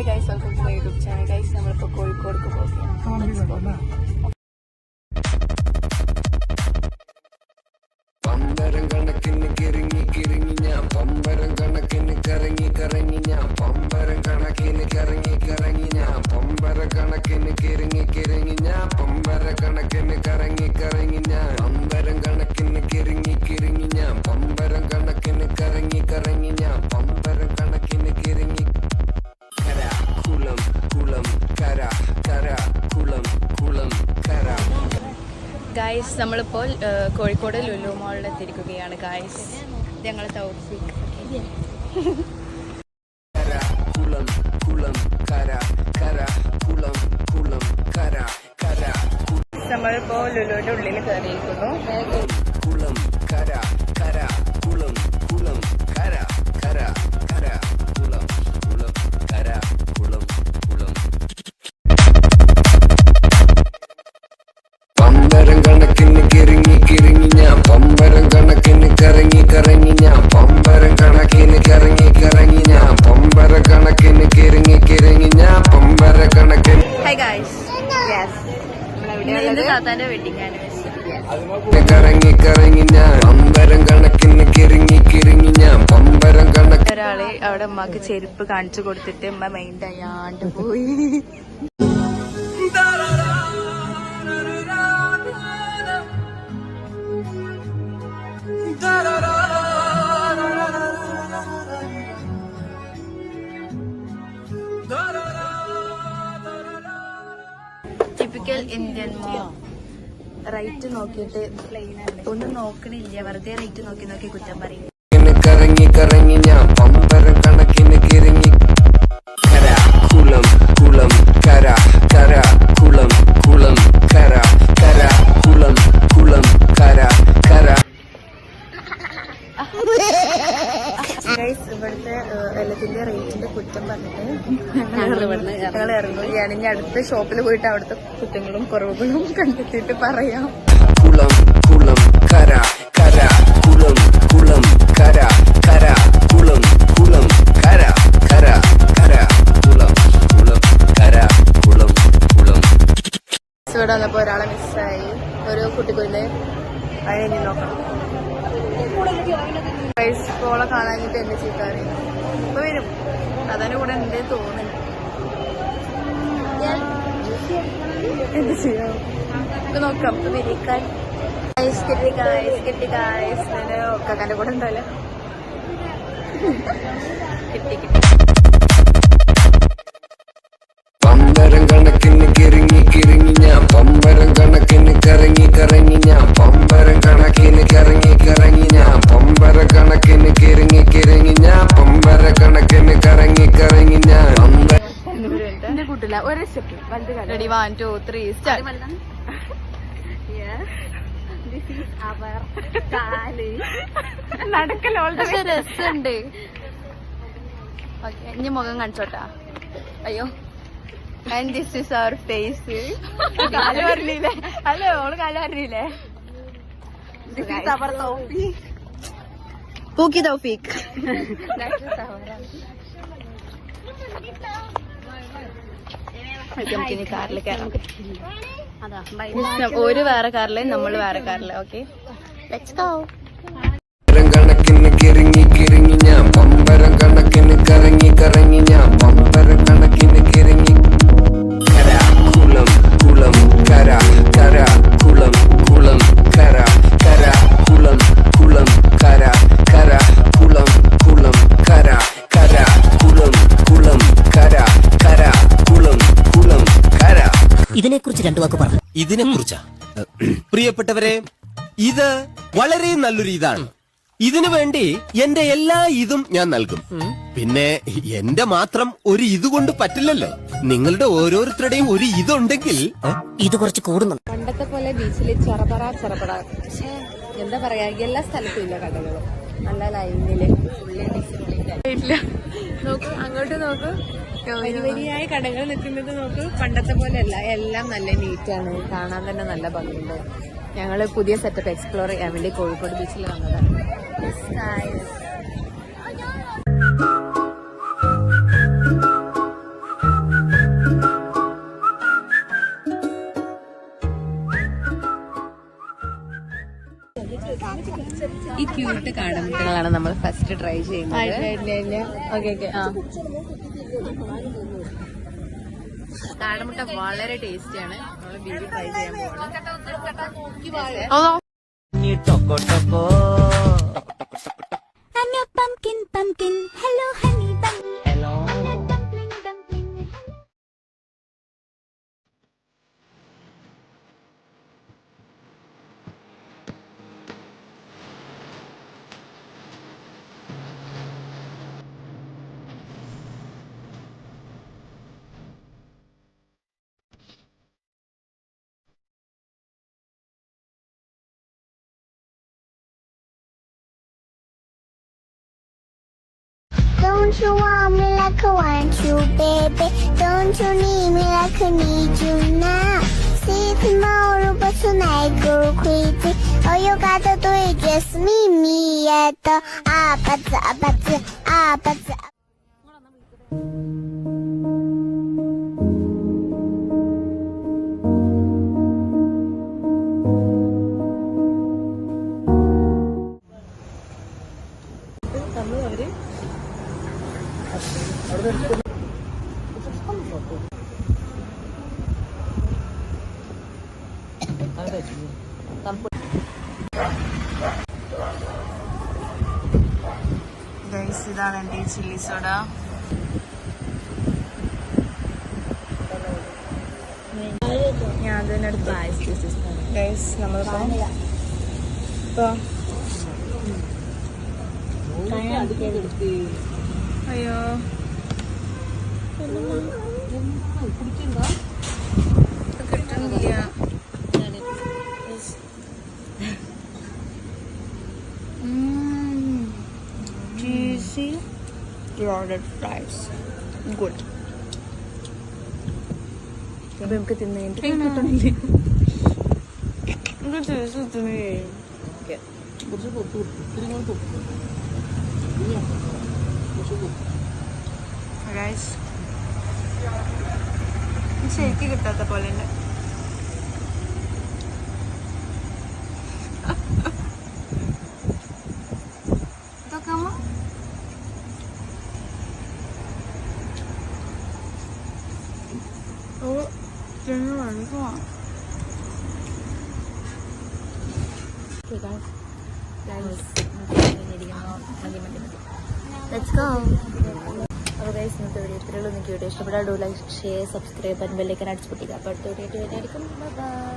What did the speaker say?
Hi guys, welcome to my YouTube channel. Guys, നമ്മളിപ്പോൾ കോഴിക്കോടേക്ക് പോകുകയാണ്. പമ്പരം കണക്കിന് കിറങ്ങി കിറങ്ങി ഞാൻ പമ്പരം കണക്കിന് കറങ്ങി കറങ്ങി ഞാൻ പമ്പരം കണക്കിന് കറങ്ങി കറങ്ങി ഞാൻ പമ്പര കണക്കിന് കിറങ്ങി കിറങ്ങി ഞാൻ പമ്പര കണക്കിന് കറങ്ങി കറങ്ങി ഞാൻ പമ്പരം കണക്കിന് കിറങ്ങി കിറങ്ങി ഞാൻ പമ്പരം കണക്കിന് കറങ്ങി കറങ്ങി ഞാൻ പമ്പരം കണക്കിന് കിറങ്ങി കര കുളം കുളം കര കര കുളം കുളം കര. ഗായ്സ്, നമ്മളിപ്പോൾ കോഴിക്കോട് ലുലു മോളിൽ എത്തിയിരിക്കുകയാണ്. ഗായ്സ്, ഞങ്ങൾ തൗഫീഖ്. നമ്മളിപ്പോൾ ലുലുവിന്റെ ഉള്ളിൽ കയറിയിരിക്കുന്നു. കുളം കര കര കുളം കുളം കര കര കര കുളം കുളം കര കുളം കുളം. പമ്പരം കണക്കിന് കിറങ്ങി കിറങ്ങി ഞാൻ പമ്പരം കണക്കിന് കറങ്ങി കറങ്ങി ഞാൻ പമ്പരം കണക്കിന് കറങ്ങി കറങ്ങി ഞാൻ പമ്പര കണക്കിന് കിറങ്ങി കിറങ്ങി ഞാൻ പമ്പര കണക്കിന്. ഹായ് ഗായ്സ്, ഇന്ന് താത്താന്റെ വെഡിങ് ആനിവേഴ്സറി. കറങ്ങി കറങ്ങി ഞാൻ പമ്പരം കണക്കിന് കിറങ്ങി കിറങ്ങി ഞാൻ പമ്പരം കണക്കിന്. ഒരാള് അവിടെ ഉമ്മക്ക് ചെരുപ്പ് കാണിച്ചു കൊടുത്തിട്ട് ഉമ്മ മൈൻഡ് അയാണ്ട് പോയി. Typical Indian mom. റൈറ്റ് നോക്കിയിട്ട് ഒന്നും നോക്കണില്ല, വെറുതെ റൈറ്റ് നോക്കി നോക്കി കുറ്റം പറയും. കറങ്ങി കറങ്ങി ഞാൻ പമ്പരം കണക്കിന് കിറങ്ങി കര കുളം കുളം കര കര കുളം കുളം കര കര കുളം കുളം കര കര. ഇവിടുത്തെ എല്ലാത്തിന്റെ റേറ്റിന്റെ കുറ്റം പറഞ്ഞിട്ട് ഞങ്ങൾ ഇറങ്ങുകയാണ്. ഇനി അടുത്ത ഷോപ്പിൽ പോയിട്ട് അവിടുത്തെ കുറ്റങ്ങളും കുറവുകളും കണ്ടെത്തിയിട്ട് പറയാം. കുളം കുളം കര കര കുളം കുളം കര കര കുളം കുളം കര കര കര കുളം കുളം കര കുളം കുളം. ഇവിടെ വന്നപ്പോ ഒരാളെ മിസ്സായി, ഒരു കുട്ടിക്കുരുന്ന്. അതിനെ നോക്കണം. ഓളെ കാണാനിട്ട് എന്റെ ചീത്താറി ഇപ്പൊ വരും. അതിന്റെ കൂടെ എന്റെ തോന്നുന്നു. എന്ത് ചെയ്യാം, നോക്കാം. ഇപ്പൊ വരിക്കാൻ ഒക്കാന്റെ കൂടെ ഉണ്ടല്ലോ. കിട്ടി കിട്ടി. പമ്പരം കണക്കിന് കിറങ്ങി കിറങ്ങി ഞാൻ പമ്പരം കണക്കിന് കറങ്ങി കറങ്ങി ഞാൻ പമ്പരം കണക്കിന് കറങ്ങി കറങ്ങി ഞാൻ പമ്പര കണക്കിന് കിറങ്ങി കിറങ്ങി ഞാൻ പമ്പര കണക്കിന് കറങ്ങി കറങ്ങി ഞാൻ എന്റെ കൂട്ടില്ല. ഒരു സ്റ്റെപ്പ് റെഡി, 1 2 3 സ്റ്റാർട്ട്. നടക്കലോളുടെ രസമുണ്ട്. ഓക്കെ, ഇനി മുഖം കാണിച്ചോട്ടാ. അയ്യോ, and this is our face. കാല് പറഞ്ഞില്ലേ? അല്ലേ, ഓള് കാല് പറഞ്ഞില്ലേ? This is our തൗഫീഖ്. പൂക്കി തൗഫീഖ്. നമുക്കിനി കാറിൽ കയറാം. ഒരു വേറെ കാറില്, നമ്മൾ വേറെ കാറില്. Okay, let's go. കണക്കിന് കിറങ്ങി കിറങ്ങി ഞാൻ പമ്പരം കണക്കിന് കറങ്ങി കറങ്ങി ഞാൻ പമ്പരം കണക്കിന് കിറങ്ങി കര കുളം കുളം കര കര കുളം കുളം കര കര കുളം കുളം കര കര കുളം കുളം കര കര കുളം കുളം കര കര കുളം കുളം കര. ഇതിനെക്കുറിച്ച് രണ്ടു വാക്ക് പറഞ്ഞു. ഇതിനെക്കുറിച്ചാ പ്രിയപ്പെട്ടവരെ, ഇത് വളരെ നല്ലൊരു ഇതാണ്. ഇതിനു വേണ്ടി എന്റെ എല്ലാ ഇതും ഞാൻ നൽകും. പിന്നെ എന്റെ മാത്രം ഒരു ഇതുകൊണ്ട് പറ്റില്ലല്ലോ. നിങ്ങളുടെ ഓരോരുത്തരുടെയും ഒരു ഇതുണ്ടെങ്കിൽ ഇത് കുറച്ച് കൂടുന്നു. പണ്ടത്തെ പോലെ ബീച്ചിൽ ചെറപറ പക്ഷെ എന്താ പറയാ, എല്ലാ സ്ഥലത്തും ഇല്ല കടകളും. നല്ല ലൈനില് നോക്കൂ, അങ്ങോട്ട് നോക്കൂ, വരി വരിയായ കടകൾ നിൽക്കുന്നത് നോക്കൂ. പണ്ടത്തെ പോലെ അല്ല, എല്ലാം നല്ല നീറ്റാണ്, കാണാൻ തന്നെ നല്ല ഭംഗിയുണ്ട്. ഞങ്ങള് പുതിയ സെറ്റപ്പ് എക്സ്പ്ലോർ ചെയ്യാൻ വേണ്ടി കോഴിക്കോട് ബീച്ചിൽ വന്നതാണ്. ഈ ക്യൂട്ട് കാടമുട്ടകളാണ് നമ്മൾ ഫസ്റ്റ് ട്രൈ ചെയ്യുന്നത്. ഓക്കെ ആ കാടമുട്ട വളരെ ടേസ്റ്റിയാണ്. നമ്മൾ ബീബി ട്രൈ ചെയ്യാൻ പോകുന്നത്. I'm your pumpkin, pumpkin. Hello, honey bun. Hello. Don't you want me like I want you, baby? Don't you need me like I need you now? See tomorrow, but tonight go crazy. All you gotta do is just meet me at the Abatza. Guys ഇതാണ് എൻ്റെ ഈ chilli soda. ഞാൻ അതിനടുത്ത് guys നമ്മളിപ്പോ അയ്യോ കിട്ടുന്നില്ല. Cheesy loaded fries. Good. അപ്പൊ നമുക്ക് തിന്നിട്ട് കിട്ടണില്ലേ? ശരിക്ക് കിട്ടാത്ത പോലെ ഉണ്ട്. Let's go. അപ്പോൾ ഗൈസ് ഇന്നത്തെ വീഡിയോ ഇത്രയുള്ളൂ. നിങ്ങൾക്ക് വീഡിയോ ഇഷ്ടപ്പെട്ടാൽ do like share subscribe and ബെല്ലൈക്കൻ അടിച്ചു പൊട്ടിക്കുക. അപ്പോൾ അടുത്ത വീഡിയോ ആയിരിക്കും. ബൈ.